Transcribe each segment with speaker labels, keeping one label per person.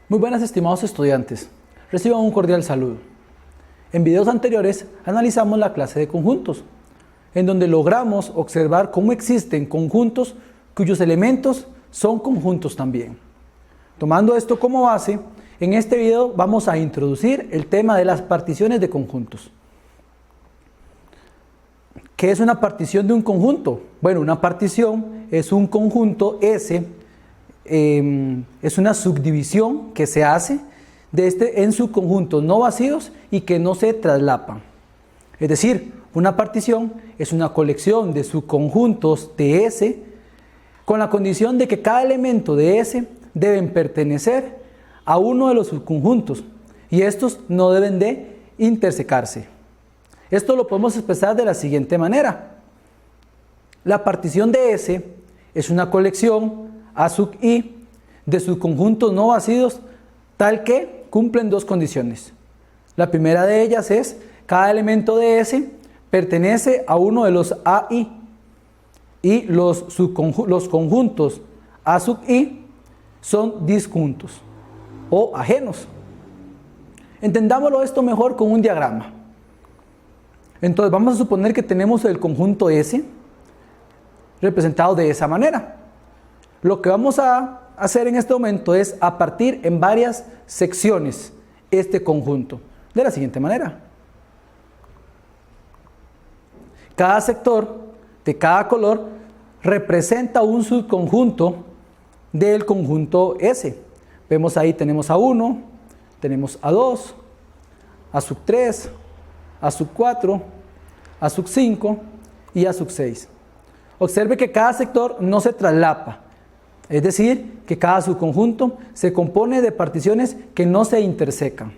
Speaker 1: Muy buenas, estimados estudiantes, reciban un cordial saludo. En videos anteriores analizamos la clase de conjuntos, en donde logramos observar cómo existen conjuntos cuyos elementos son conjuntos también. Tomando esto como base, en este video vamos a introducir el tema de las particiones de conjuntos. ¿Qué es una partición de un conjunto? Bueno, una partición es un conjunto S, es una subdivisión que se hace de este en subconjuntos no vacíos y que no se traslapan. Es decir, una partición es una colección de subconjuntos de S con la condición de que cada elemento de S deben pertenecer a uno de los subconjuntos y estos no deben de intersecarse. Esto lo podemos expresar de la siguiente manera. La partición de S es una colección A sub I de subconjuntos no vacíos tal que cumplen dos condiciones. La primera de ellas es cada elemento de S pertenece a uno de los AI y los conjuntos A sub I son disjuntos o ajenos. Entendámoslo esto mejor con un diagrama. Entonces vamos a suponer que tenemos el conjunto S representado de esa manera. Lo que vamos a hacer en este momento es a partir en varias secciones este conjunto de la siguiente manera. Cada sector de cada color representa un subconjunto del conjunto S. Vemos ahí tenemos A1, tenemos A2, A sub 3, A sub 4, A sub 5 y A sub 6. Observe que cada sector no se traslapa, es decir, que cada subconjunto se compone de particiones que no se intersecan.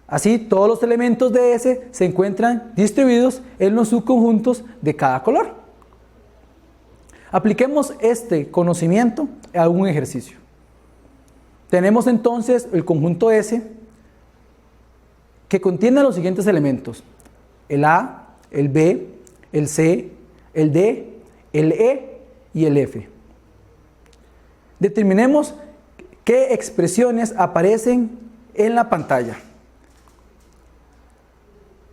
Speaker 1: Así, todos los elementos de S se encuentran distribuidos en los subconjuntos de cada color. Apliquemos este conocimiento a un ejercicio. Tenemos entonces el conjunto S que contiene los siguientes elementos: el A, el B, el C, el D, el E y el F. Determinemos qué expresiones aparecen en la pantalla.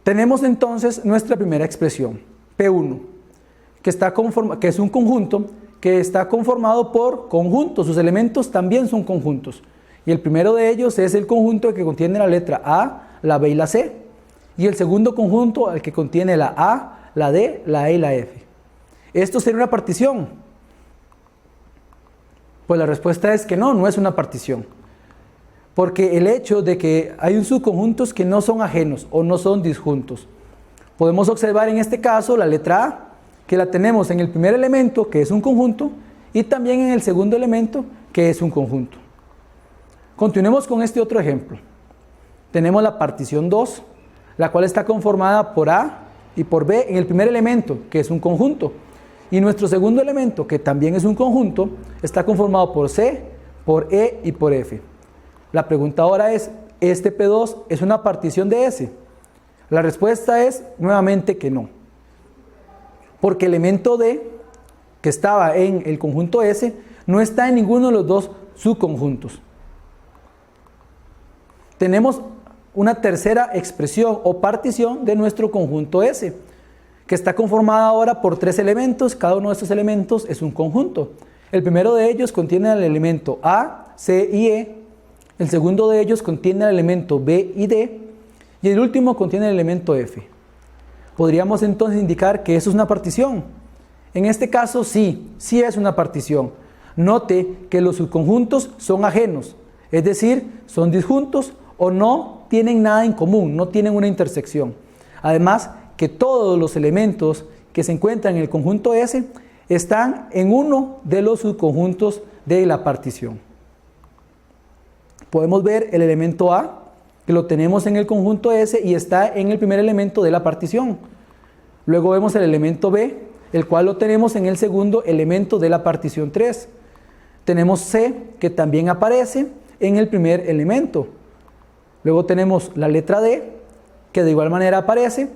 Speaker 1: Tenemos entonces nuestra primera expresión, P1, que es un conjunto que está conformado por conjuntos, sus elementos también son conjuntos. Y el primero de ellos es el conjunto que contiene la letra A, la B y la C. Y el segundo conjunto, el que contiene la A, la D, la E y la F. ¿Esto sería una partición? Pues la respuesta es que no es una partición. Porque el hecho de que hay subconjuntos que no son ajenos o no son disjuntos. Podemos observar en este caso la letra A, que la tenemos en el primer elemento, que es un conjunto, y también en el segundo elemento, que es un conjunto. Continuemos con este otro ejemplo. Tenemos la partición 2, la cual está conformada por A y por B en el primer elemento, que es un conjunto. Y nuestro segundo elemento, que también es un conjunto, está conformado por C, por E y por F. La pregunta ahora es, ¿este P2 es una partición de S? La respuesta es nuevamente que no. Porque el elemento D, que estaba en el conjunto S, no está en ninguno de los dos subconjuntos. Tenemos una tercera expresión o partición de nuestro conjunto S, que está conformada ahora por tres elementos. Cada uno de estos elementos es un conjunto. El primero de ellos contiene el elemento A, C y E. El segundo de ellos contiene el elemento B y D. Y el último contiene el elemento F. Podríamos entonces indicar que eso es una partición. En este caso sí es una partición. Note que los subconjuntos son ajenos, es decir, son disjuntos o no tienen nada en común, no tienen una intersección. Además, que todos los elementos que se encuentran en el conjunto S están en uno de los subconjuntos de la partición. Podemos ver el elemento A, que lo tenemos en el conjunto S y está en el primer elemento de la partición. Luego vemos el elemento B, el cual lo tenemos en el segundo elemento de la partición 3. Tenemos C, que también aparece en el primer elemento. Luego tenemos la letra D, que de igual manera aparece,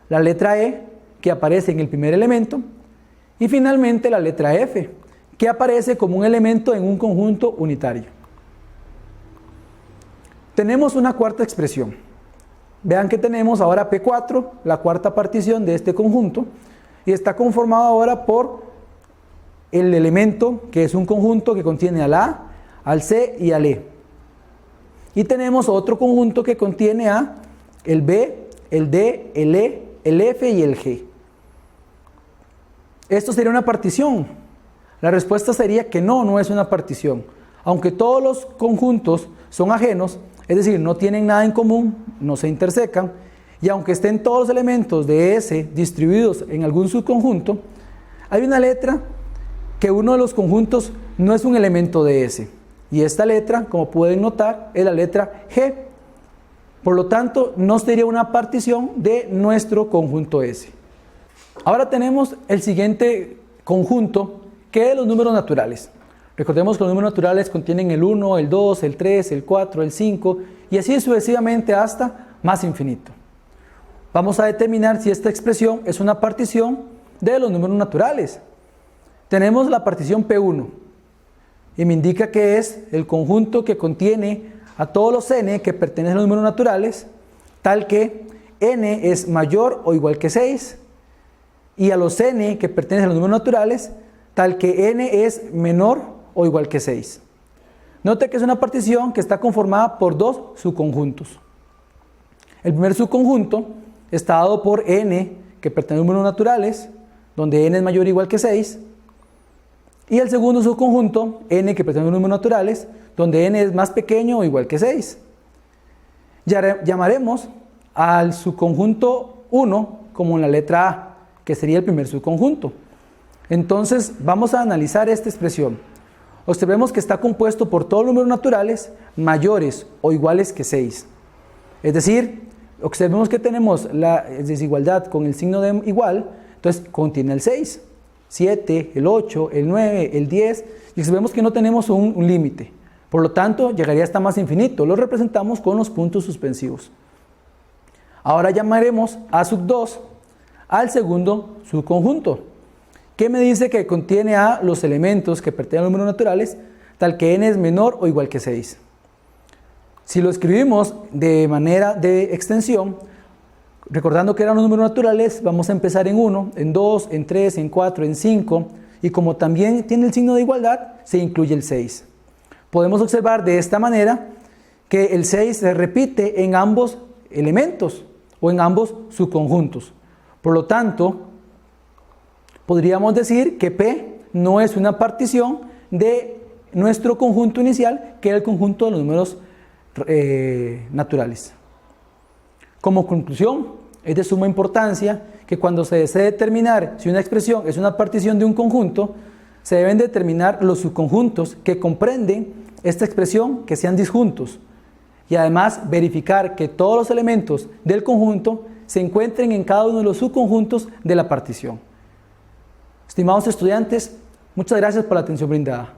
Speaker 1: la letra E, que aparece en el primer elemento, y finalmente la letra F, que aparece como un elemento en un conjunto unitario. Tenemos una cuarta expresión. Vean que tenemos ahora P4, la cuarta partición de este conjunto, y está conformado ahora por el elemento que es un conjunto que contiene al A, al C y al E. Y tenemos otro conjunto que contiene a el B, el D, el E, el F y el G. ¿Esto sería una partición? La respuesta sería que no, no es una partición. Aunque todos los conjuntos son ajenos, es decir, no tienen nada en común, no se intersecan, y aunque estén todos los elementos de S distribuidos en algún subconjunto, hay una letra que uno de los conjuntos no es un elemento de S. Y esta letra, como pueden notar, es la letra G. Por lo tanto, no sería una partición de nuestro conjunto S. Ahora tenemos el siguiente conjunto, que es los números naturales. Recordemos que los números naturales contienen el 1, el 2, el 3, el 4, el 5 y así sucesivamente hasta más infinito. Vamos a determinar si esta expresión es una partición de los números naturales. Tenemos la partición P1 y me indica que es el conjunto que contiene a todos los n que pertenecen a los números naturales, tal que n es mayor o igual que 6, y a los n que pertenecen a los números naturales, tal que n es menor o igual que 6. Note que es una partición que está conformada por dos subconjuntos. El primer subconjunto está dado por n que pertenece a los números naturales, donde n es mayor o igual que 6, y el segundo subconjunto, n que pertenece a los números naturales, donde n es más pequeño o igual que 6. Llamaremos al subconjunto 1 como la letra A, que sería el primer subconjunto. Entonces vamos a analizar esta expresión. Observemos que está compuesto por todos los números naturales mayores o iguales que 6. Es decir, observemos que tenemos la desigualdad con el signo de igual, entonces contiene el 6, 7, el 8, el 9, el 10, y observemos que no tenemos un límite. Por lo tanto, llegaría hasta más infinito. Lo representamos con los puntos suspensivos. Ahora llamaremos a sub 2 al segundo subconjunto, que me dice que contiene a los elementos que pertenecen a los números naturales, tal que n es menor o igual que 6. Si lo escribimos de manera de extensión, recordando que eran los números naturales, vamos a empezar en 1, en 2, en 3, en 4, en 5, y como también tiene el signo de igualdad, se incluye el 6. Podemos observar de esta manera que el 6 se repite en ambos elementos o en ambos subconjuntos. Por lo tanto, podríamos decir que P no es una partición de nuestro conjunto inicial, que era el conjunto de los números naturales. Como conclusión, es de suma importancia que cuando se desee determinar si una expresión es una partición de un conjunto, se deben determinar los subconjuntos que comprenden esta expresión que sean disjuntos y además verificar que todos los elementos del conjunto se encuentren en cada uno de los subconjuntos de la partición. Estimados estudiantes, muchas gracias por la atención brindada.